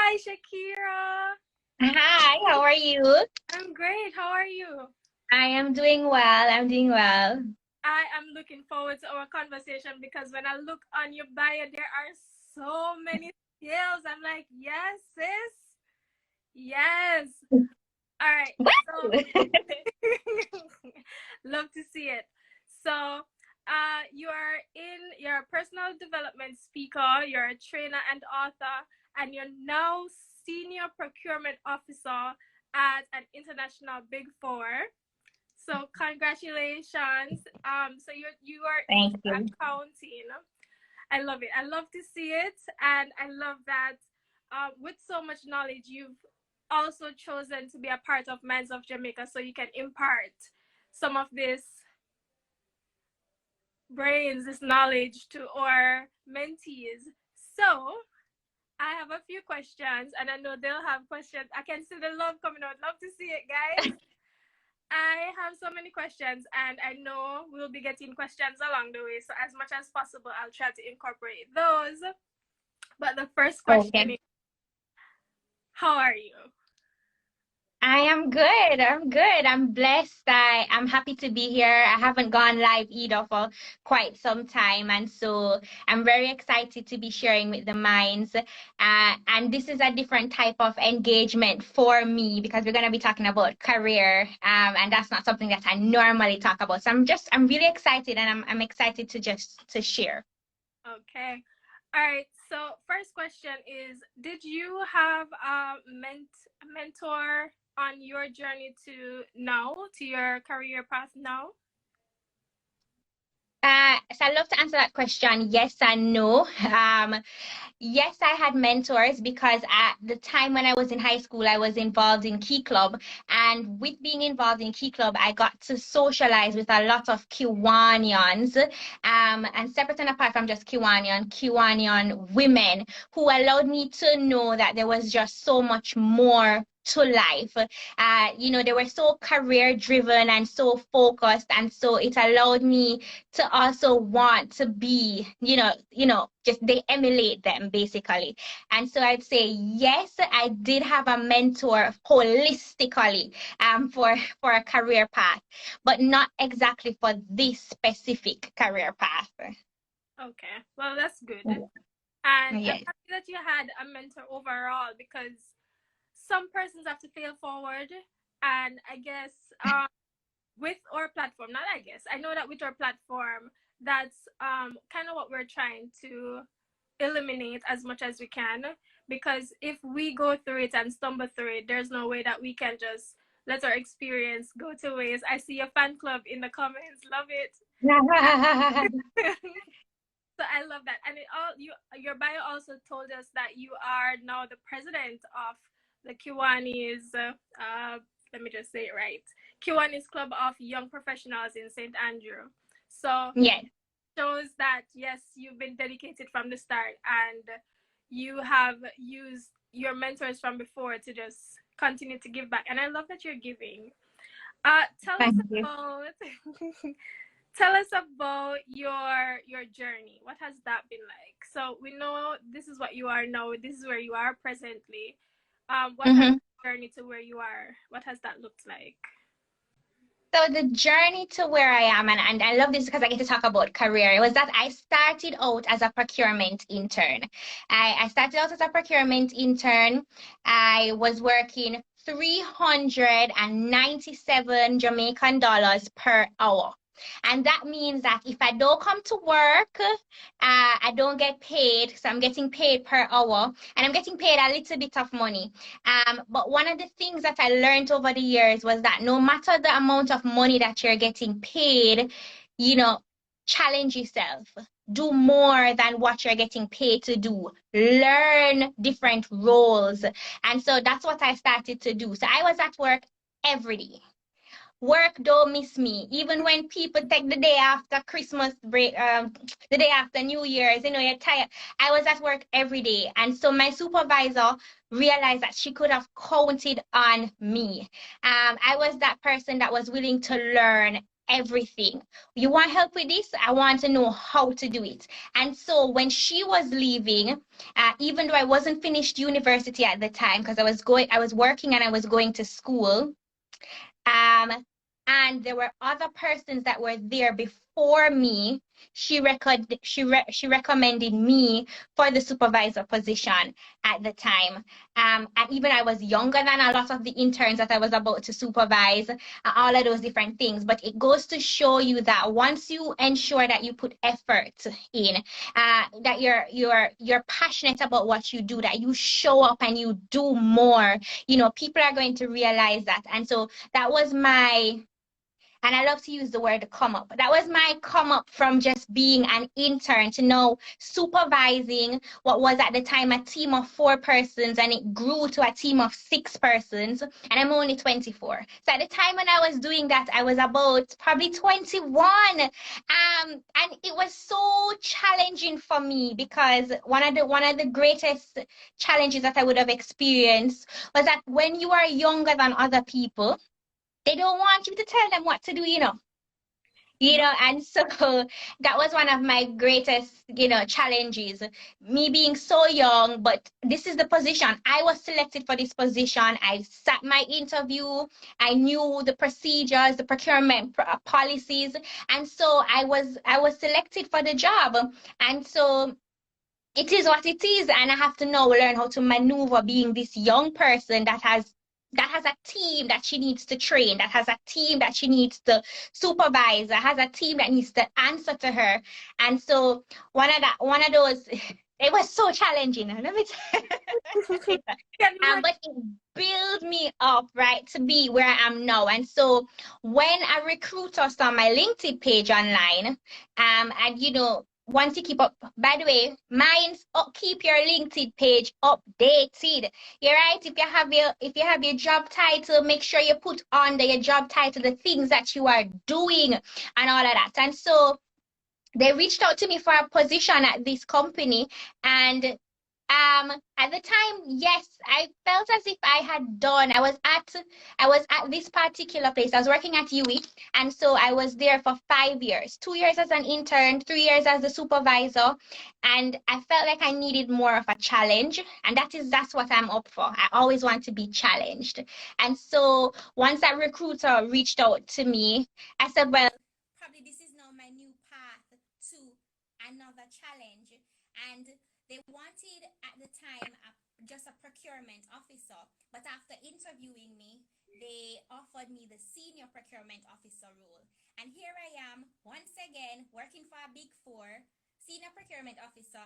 Hi, Shakira. Hi, how are you? I'm great. How are you? I am doing well. I'm doing well. I am looking forward to our conversation because when I look on your bio, there are so many skills. I'm like, yes, sis. Yes. All right. So, Well, love to see it. So, you're a personal development speaker, you're a trainer and author, and you're now senior procurement officer at an international Big Four. So congratulations. So you are into thank you. accounting. I love it. I love to see it, and I love that. With so much knowledge, you've also chosen to be a part of Minds of Jamaica, so you can impart some of this brains, this knowledge to our mentees. So I have a few questions, and I know they'll have questions. I can see the love coming out. Love to see it, guys. I have so many questions, and I know we'll be getting questions along the way. So, as much as possible, I'll try to incorporate those. But the first question Okay. is, how are you? I am good. I'm good. I'm blessed. I'm happy to be here. I haven't gone live either for quite some time. And so I'm very excited to be sharing with the minds. And this is a different type of engagement for me because we're going to be talking about career. And that's not something that I normally talk about. So I'm really excited and I'm excited to share. Okay. All right. So, first question is, did you have a mentor on your journey to now, to your career path now? So I love to answer that question. Yes and no. Yes, I had mentors because at the time when I was in high school, I was involved in Key Club. And with being involved in Key Club, I got to socialize with a lot of Kiwanians, and separate and apart from just Kiwanian women who allowed me to know that there was just so much more to life. They were so career driven and so focused. And so it allowed me to also want to be, just they emulate them basically. And so I'd say yes, I did have a mentor holistically for a career path, but not exactly for this specific career path. Okay. Well, that's good. Yeah. And I'm Yes. happy that you had a mentor overall because some persons have to fail forward. And I guess with our platform, not I guess, I know that with our platform, that's kind of what we're trying to eliminate as much as we can. Because if we go through it and stumble through it, there's no way that we can just let our experience go to waste. I see a fan club in the comments. Love it. So I love that. And your bio also told us that you are now the president of the Kiwanis, let me just say it right. Kiwanis Club of Young Professionals in St. Andrew. So Yes. shows that yes, you've been dedicated from the start and you have used your mentors from before to just continue to give back. And I love that you're giving. Tell us Thank you. about tell us about your journey. What has that been like? So we know this is what you are now. This is where you are presently. What has Mhm. the journey to where you are? What has that looked like? So the journey to where I am, and I love this because I get to talk about career, it was that I started out as a procurement intern. I started out as a procurement intern. I was working 397 Jamaican dollars per hour. And that means that if I don't come to work, I don't get paid. So I'm getting paid per hour and I'm getting paid a little bit of money. But one of the things that I learned over the years was that no matter the amount of money that you're getting paid, you know, challenge yourself. Do more than what you're getting paid to do. Learn different roles. And so that's what I started to do. So I was at work every day. Work don't miss me. Even when people take the day after Christmas break, the day after New Year's, you're tired. I was at work every day. And so my supervisor realized that she could have counted on me. I was that person that was willing to learn everything. You want help with this? I want to know how to do it. And so when she was leaving, even though I wasn't finished university at the time, because I was working and I was going to school, um, and there were other persons that were there before me. She recommended me for the supervisor position at the time. And even I was younger than a lot of the interns that I was about to supervise, all of those different things. But it goes to show you that once you ensure that you put effort in, that you're passionate about what you do, that you show up and you do more, people are going to realize that. And so that was my, and I love to use the word come up. That was my come up from just being an intern to now supervising what was at the time a team of 4 persons, and it grew to a team of 6 persons. And I'm only 24. So at the time when I was doing that, I was about probably 21. And it was so challenging for me, because one of the greatest challenges that I would have experienced was that when you are younger than other people, they don't want you to tell them what to do, and so that was one of my greatest, challenges, me being so young. But this is the position. I was selected for this position. I sat my interview. I knew the procedures, the procurement policies. And so I was selected for the job. And so it is what it is, and I have to now learn how to maneuver being this young person that has a team that she needs to train, that has a team that she needs to supervise, that has a team that needs to answer to her. And so one of those, it was so challenging. Let me tell you. But it built me up, right, to be where I am now. And so when a recruiter saw my LinkedIn page online, and once you keep up, by the way, mine's keep your LinkedIn page updated. You're right. If you have your job title, make sure you put under your job title the things that you are doing and all of that. And so they reached out to me for a position at this company, and at the time, yes, I felt as if I was at this particular place. I was working at UE, and so I was there for 5 years, 2 years as an intern, 3 years as the supervisor, and I felt like I needed more of a challenge, and that's what I'm up for. I always want to be challenged. And so once that recruiter reached out to me, I said, well, probably this is now my new path to another challenge. And they wanted at the time just a procurement officer, but after interviewing me, they offered me the senior procurement officer role. And here I am, once again, working for a big four, senior procurement officer.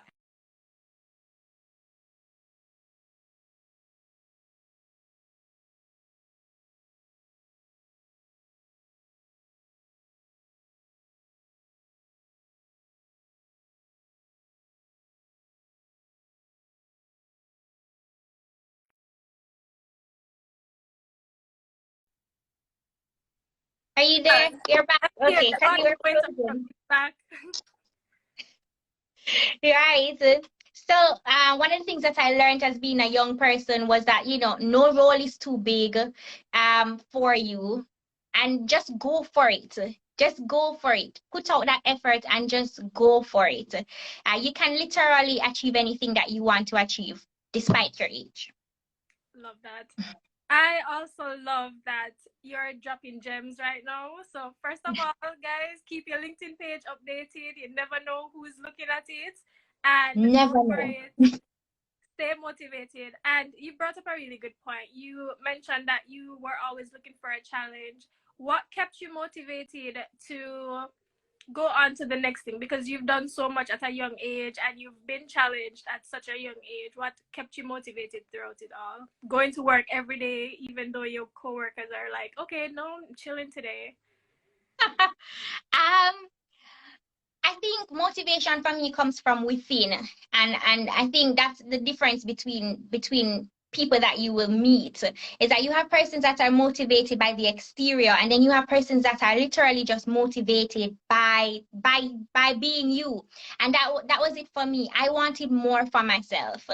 Are you there? You're back. Yeah, Okay, the because you audio were went up from frozen. back. Right. So, one of the things that I learned as being a young person was that, no role is too big for you, and just go for it. Just go for it. Put out that effort and just go for it. You can literally achieve anything that you want to achieve despite your age. Love that. I also love that you're dropping gems right now. So first of all, guys, keep your LinkedIn page updated. You never know who's looking at it. And go Never for know. it. Stay motivated. And you brought up a really good point. You mentioned that you were always looking for a challenge. What kept you motivated to go on to the next thing? Because you've done so much at a young age and you've been challenged at such a young age. What kept you motivated throughout it all? Going to work every day, even though your coworkers are like, okay, no, I'm chilling today. Um, I think motivation for me comes from within, and I think that's the difference between people that you will meet is that you have persons that are motivated by the exterior, and then you have persons that are literally just motivated by being you. And that was it for me. I wanted more for myself.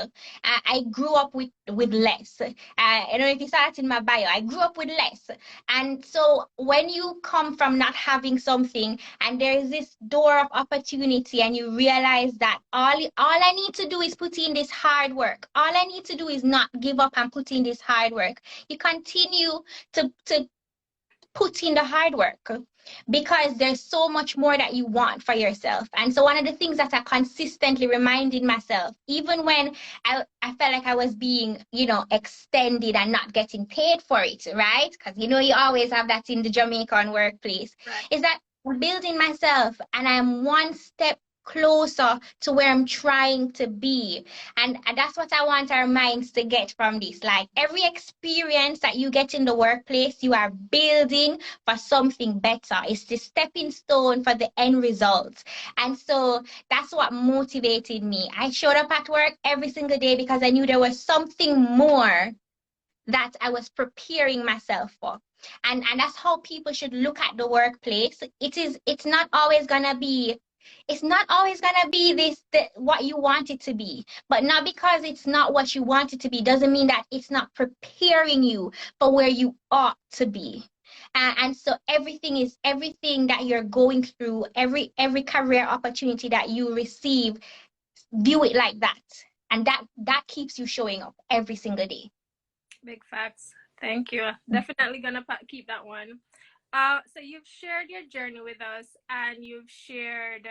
I grew up with less. I don't know if you saw it in my bio. I grew up with less. And so when you come from not having something and there is this door of opportunity, and you realize that all I need to do is put in this hard work. All I need to do is not give up and put in this hard work. You continue to put in the hard work because there's so much more that you want for yourself. And so one of the things that I consistently reminded myself, even when I felt like I was being, extended and not getting paid for it, right? Because, you always have that in the Jamaican workplace, Right. is that I'm building myself and I'm one step closer to where I'm trying to be. And that's what I want our minds to get from this. Like, every experience that you get in the workplace, you are building for something better. It's the stepping stone for the end result. And so that's what motivated me. I showed up at work every single day because I knew there was something more that I was preparing myself for. And that's how people should look at the workplace. It's not always gonna be what you want it to be. But not because it's not what you want it to be doesn't mean that it's not preparing you for where you ought to be. And so everything that you're going through, every career opportunity that you receive, view it like that. And that keeps you showing up every single day. Big facts. Thank you. Definitely gonna keep that one. So you've shared your journey with us, and you've shared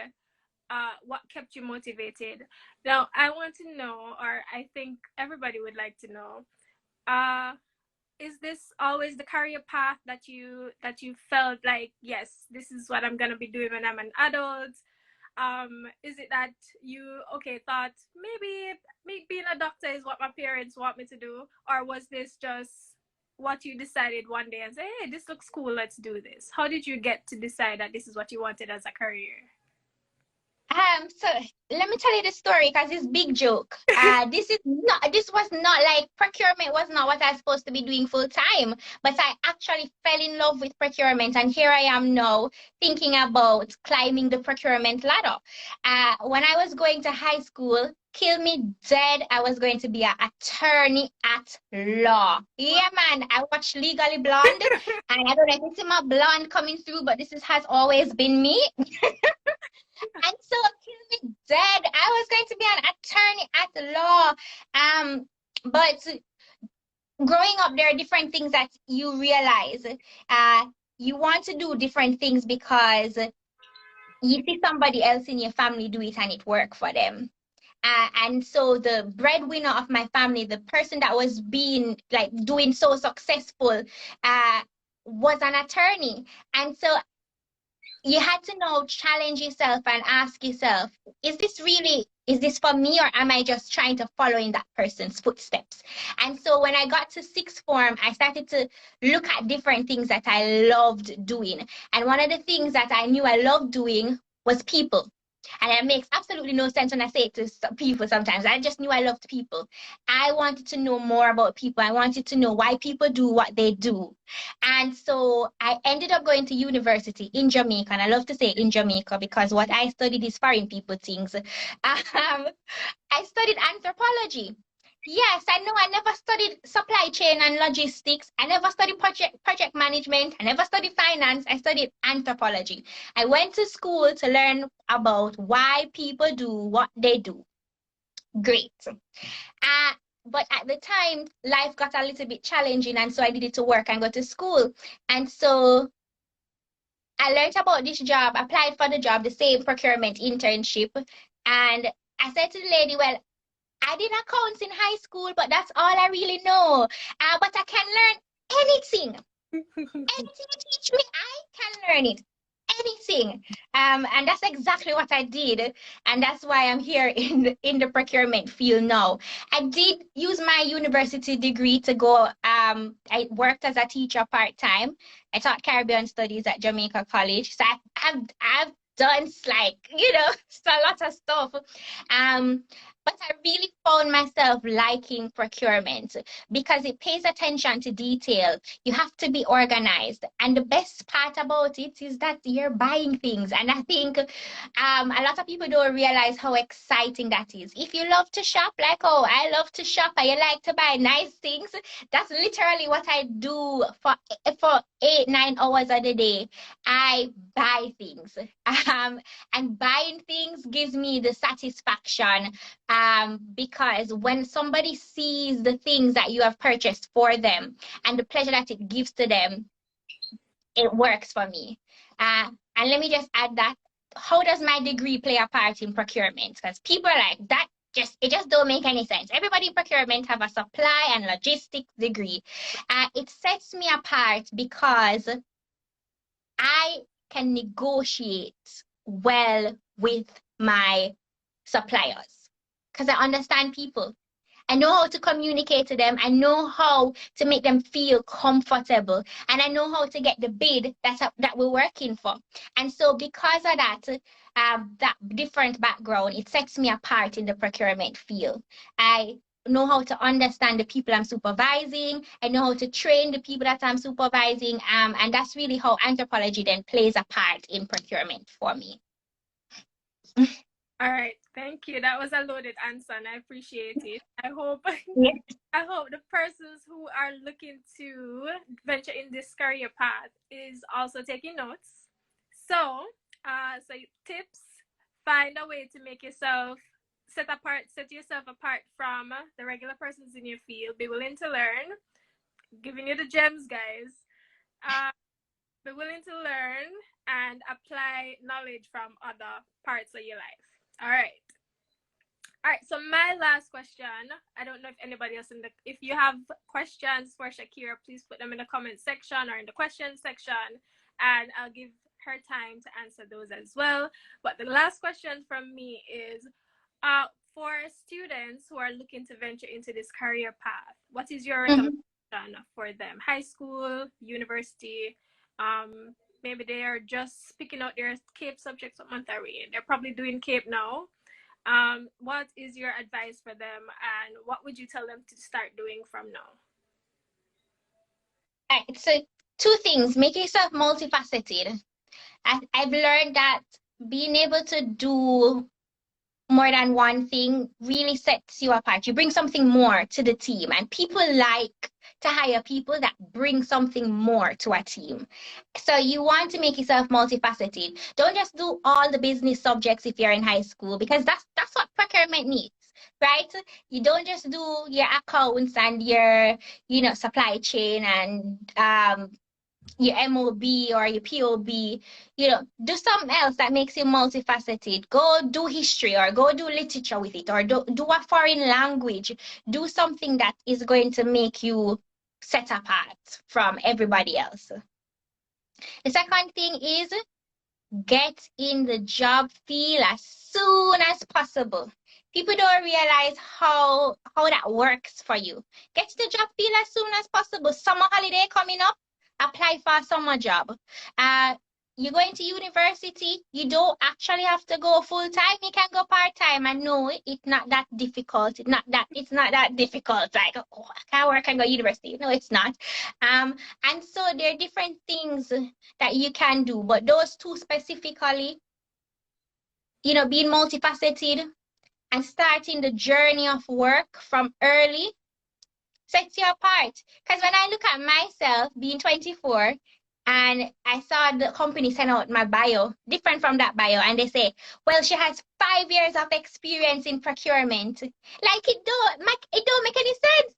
what kept you motivated. Now, I want to know, or I think everybody would like to know, is this always the career path that you felt like, yes, this is what I'm gonna be doing when I'm an adult? Is it that you thought maybe me being a doctor is what my parents want me to do, or was this just what you decided one day and say, hey, this looks cool, let's do this? How did you get to decide that this is what you wanted as a career? So let me tell you the story because it's big joke. This was not like procurement was not what I was supposed to be doing full time, but I actually fell in love with procurement, and here I am now thinking about climbing the procurement ladder. When I was going to high school, kill me dead, I was going to be an attorney at law. Yeah, man, I watched Legally Blonde, and I don't know if it's my blonde coming through, but has always been me. And so, kill me dead, I was going to be an attorney at law. But growing up, there are different things that you realize. You want to do different things because you see somebody else in your family do it and it worked for them. And so the breadwinner of my family, the person that was doing so successful, was an attorney. And so you had to now challenge yourself and ask yourself, is this for me, or am I just trying to follow in that person's footsteps? And so when I got to sixth form, I started to look at different things that I loved doing. And one of the things that I knew I loved doing was people. And it makes absolutely no sense when I say it to some people sometimes. I just knew I loved people. I wanted to know more about people. I wanted to know why people do what they do. And so I ended up going to university in Jamaica. And I love to say in Jamaica because what I studied is foreign people things. I studied anthropology. Yes, I know I never studied supply chain and logistics. I never studied project management. I never studied finance. I studied anthropology. I went to school to learn about why people do what they do. Great. But at the time, life got a little bit challenging, and so I needed to work and go to school. And so I learned about this job, applied for the job, the same procurement internship. And I said to the lady, well, I did accounts in high school, but that's all I really know. But I can learn anything. Anything you teach me, I can learn it. Anything. And that's exactly what I did. And that's why I'm here in the procurement field now. I did use my university degree to go. I worked as a teacher part-time. I taught Caribbean studies at Jamaica College. So I've done a lot of stuff. But I really found myself liking procurement because it pays attention to detail. You have to be organized. And the best part about it is that you're buying things. And I think a lot of people don't realize how exciting that is. If you love to shop, like, oh, I love to shop and you like to buy nice things, that's literally what I do for 8, 9 hours of the day. I buy things. And buying things gives me the satisfaction because when somebody sees the things that you have purchased for them and the pleasure that it gives to them, it works for me. And let me just add that, how does my degree play a part in procurement? Because people are like, that it just don't make any sense. Everybody in procurement have a supply and logistics degree. It sets me apart because I can negotiate well with my suppliers because I understand people. I know how to communicate to them. I know how to make them feel comfortable. And I know how to get the bid that we're working for. And so because of that different background, it sets me apart in the procurement field. I know how to understand the people I'm supervising. I know how to train the people that I'm supervising. And that's really how anthropology then plays a part in procurement for me. All right, thank you. That was a loaded answer, and I appreciate it. I hope Yes. I hope the persons who are looking to venture in this career path is also taking notes. So, tips: find a way to make yourself set yourself apart from the regular persons in your field. Be willing to learn. Giving you the gems, guys. Be willing to learn and apply knowledge from other parts of your life. All right. All right. So my last question. I don't know if anybody else if you have questions for Shakira, please put them in the comment section or in the question section, and I'll give her time to answer those as well. But the last question from me is, for students who are looking to venture into this career path, what is your recommendation for them? High school, university, maybe they are just picking out their CAPE subjects at Monterey. They're probably doing CAPE now. What is your advice for them, and what would you tell them to start doing from now? So 2 things: make yourself multifaceted. I've learned that being able to do more than one thing really sets you apart. You bring something more to the team, and people like to hire people that bring something more to a team. So you want to make yourself multifaceted. Don't just do all the business subjects if you're in high school, because that's what procurement needs. Right? You don't just do your accounts and your, supply chain and your MOB or your POB, do something else that makes you multifaceted. Go do history or go do literature with it, or do a foreign language. Do something that is going to make you set apart from everybody else. The second thing is get in the job field as soon as possible. People don't realize how that works for you. Get to the job field as soon as possible. Summer holiday coming up, apply for a summer job. You're going to university, you don't actually have to go full time. You can go part time. And no, it's not that difficult. It's not that difficult. Like, oh, I can't work and go to university. No, it's not. And so there are different things that you can do, but those 2 specifically, being multifaceted and starting the journey of work from early sets you apart. Because when I look at myself being 24 and I saw the company send out my bio, different from that bio, and they say, well, she has 5 years of experience in procurement. Like, it don't make any sense.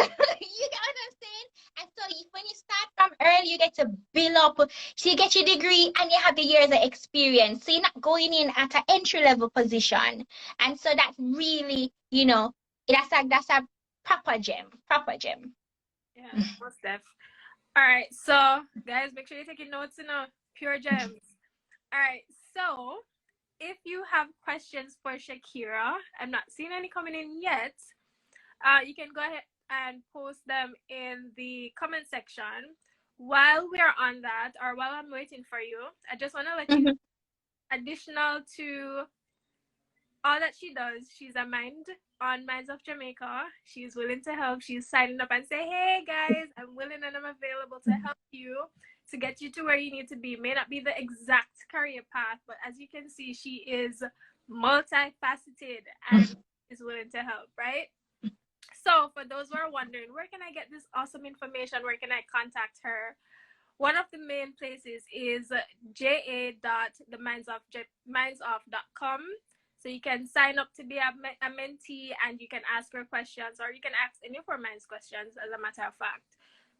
You get what I'm saying? And so when you start from early, you get to build up. So you get your degree and you have the years of experience. So you're not going in at an entry-level position. And so that's really, that's a proper gem. Yeah, most def. All right, so guys, make sure you're taking notes, pure gems. All right, so if you have questions for Shakira, I'm not seeing any coming in yet. You can go ahead and post them in the comment section. While we're on that, or while I'm waiting for you, I just want to let you know, additional to all that she does, she's a mind on Minds of Jamaica. She's willing to help. She's signing up and say, hey guys, I'm willing and I'm available to help you to get you to where you need to be. May not be the exact career path, but as you can see, she is multifaceted and is willing to help, right? So for those who are wondering, where can I get this awesome information? Where can I contact her? One of the main places is ja.theminds.com. So you can sign up to be a mentee and you can ask her questions, or you can ask any of her Minds questions, as a matter of fact.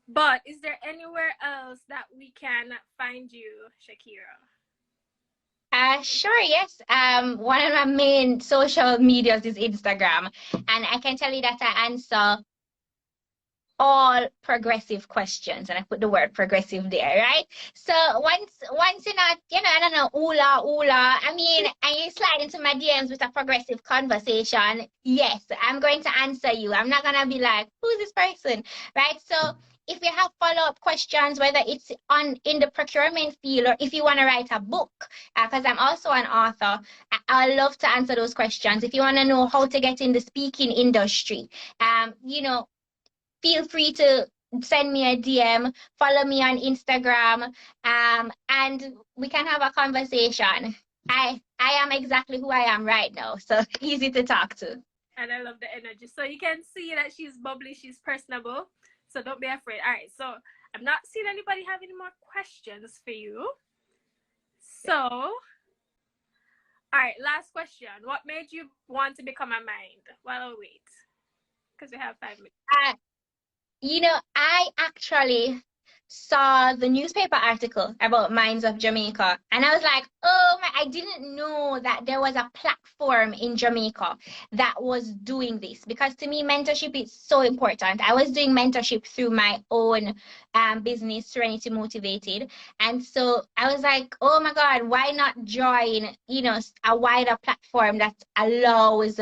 But is there anywhere else that we can find you, Shakira? Sure, yes. One of my main social medias is Instagram, and I can tell you that I answer all progressive questions, and I put the word progressive there, right? So once you're not, I don't know, I mean, and you slide into my DMs with a progressive conversation, yes, I'm going to answer you. I'm not gonna be like, who's this person, right? So if you have follow-up questions, whether it's in the procurement field, or if you want to write a book, because I'm also an author, I love to answer those questions. If you want to know how to get in the speaking industry, feel free to send me a DM, follow me on Instagram, and we can have a conversation. I am exactly who I am right now, so easy to talk to. And I love the energy. So you can see that she's bubbly, she's personable. So don't be afraid. All right, so I'm not seeing anybody have any more questions for you. So, all right, last question. What made you want to become a mind? Well, I'll wait, because we have 5 minutes. I actually saw the newspaper article about Minds of Jamaica, and I was like, oh my, I didn't know that there was a platform in Jamaica that was doing this, because to me, mentorship is so important. I was doing mentorship through my own business, Serenity Motivated, and so I was like, oh my God, why not join, a wider platform that allows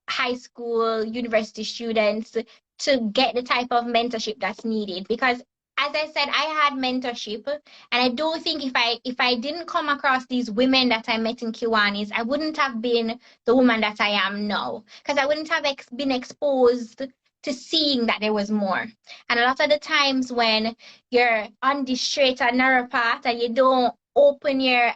high school, university students to get the type of mentorship that's needed. Because as I said, I had mentorship, and I don't think if I didn't come across these women that I met in Kiwanis, I wouldn't have been the woman that I am now, because I wouldn't have been exposed to seeing that there was more. And a lot of the times when you're on the straight and narrow path and you don't open your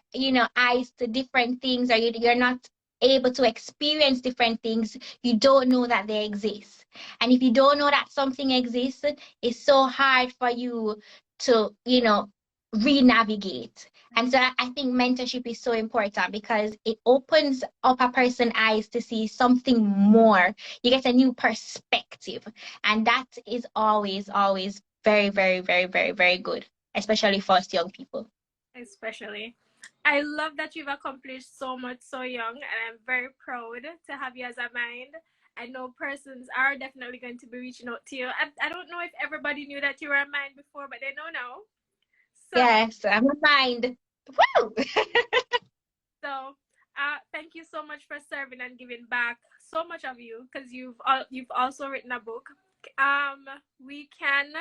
eyes to different things, or you're not able to experience different things, you don't know that they exist. And if you don't know that something exists, it's so hard for you to, re-navigate. And so I think mentorship is so important, because it opens up a person's eyes to see something more. You get a new perspective. And that is always, always very, very, very, very, very good, especially for us young people. Especially. I love that you've accomplished so much so young, and I'm very proud to have you as a mind. I know persons are definitely going to be reaching out to you. I don't know if everybody knew that you were a mind before, but they know now. So, yes, I'm a mind. Woo! So thank you so much for serving and giving back so much of you, because you've also written a book. We can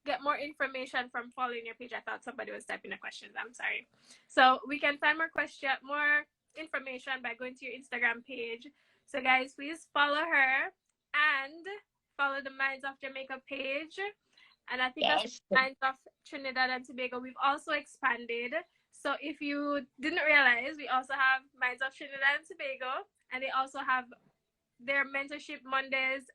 get more information from following your page. I thought somebody was typing the questions. I'm sorry. So we can find more information by going to your Instagram page. So guys, please follow her and follow the Minds of Jamaica page. And I think that's Minds of Trinidad and Tobago. We've also expanded. So if you didn't realize, we also have Minds of Trinidad and Tobago, and they also have their mentorship Mondays.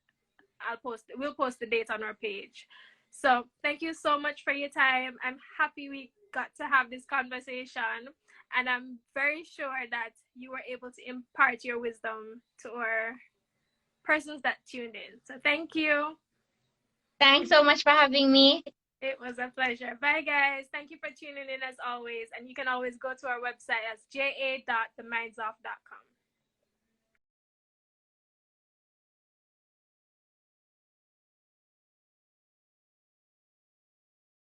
We'll post the date on our page. So thank you so much for your time. I'm happy we got to have this conversation, and I'm very sure that you were able to impart your wisdom to our persons that tuned in. So thank you. Thanks so much for having me. It was a pleasure. Bye, guys. Thank you for tuning in as always. And you can always go to our website as ja.theminds.com.